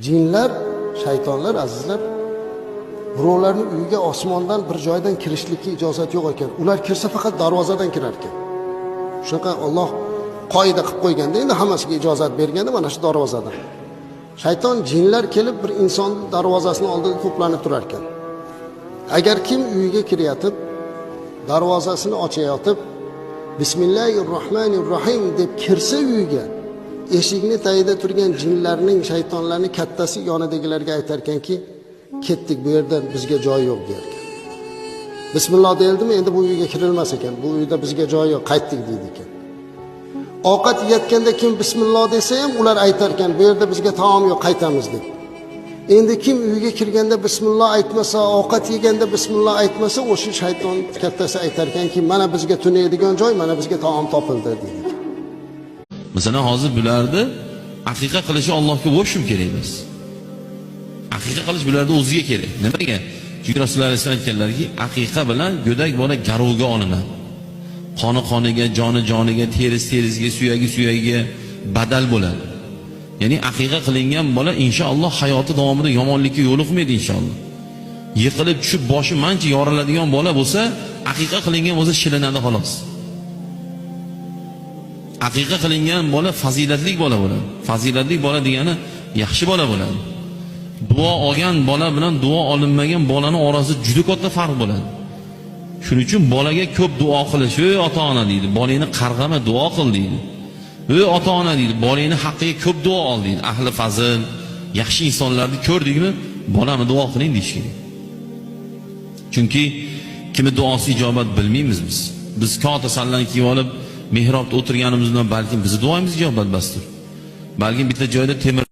Jinlar, shaytonlar azizlar, birovlarning uyiga osmondan bir joydan kirishlikka ijozat yo'q ekan. Ular kirsa faqat darvozadan kirar ekan. Shunaqa Alloh qoida qilib qo'yganda, endi hammasiga ijozat berganda mana shu darvozadan. Shayton, jinlar kelib bir inson darvozasining oldida to'planib turar ekan. Agar kim uyiga kiryotib, darvozasini ochayotib, Bismillahirrohmanirrohim deb kirsa uyiga, eshikni tagida turgan jinlarning, shaytonlarning kattasi yonidagilarga aytar ekanki, ketdik, bu yerdan bizga joy yo'q der ekan. Bismillah deildimi, endi bu uyga kirilmas ekan. Bu uyda bizga joy yo'q, qaytdik deydi ekan. Ovqat yeyotganda kim bismillah desa ham ular aytar ekan, bu yerda bizga taom yo'q, qaytamiz deb. Endi kim uyga kirganda bismillah aytmasa, ovqat yeganda bismillah aytmasa, o'sha shayton kattasi aytar ekanki, mana bizga tunaydigan joy, mana bizga taom topildi deydi. Masalan, hozir bularni aqiqa qilishi Allohga bo'shim kerak emas. Aqiqa qilish bularda o'ziga kerak. Nimaga? Chunki Rasululloh alayhisolom aytganlarki, aqiqa bilan go'dak bola garovga olinadi. Qoni qoniga, joni joniga, terisi terisiga, suyagi suyagiga badal bo'ladi. Ya'ni aqiqa qilingan bola inshaalloh hayoti davomida yomonlikka yo'liqmaydi inshaalloh. Yiqilib tushib boshi mancha yoriladigan bola bo'lsa, aqiqa qilingan bo'lsa shilinadi xolos. Aqiqa qilingan bola fazilatli bola bo'ladi. Fazilatli bola degani yaxshi bola bo'ladi. Duo olgan bola bilan duo olinmagan bolaning orasida juda katta farq bo'ladi. Shuning uchun bolaga ko'p duo qilish, "Ey ota-ona" deydi, "Bolangni qarg'ama, duo qil" deydi. "Ey ota-ona" deydi, "Bolangni haqqiga ko'p duo ol" deydi. Ahli fazil, yaxshi insonlarni ko'rdingmi, "Bolamni duo qiling" deyish kerak. Chunki kimning duosi ijobat bilmaymiz biz. Biz kota sallan kiyib olib mehrobda o'tirganimizdan balkim bizning duomiz ijobat basdir. Balkim bitta joyda temir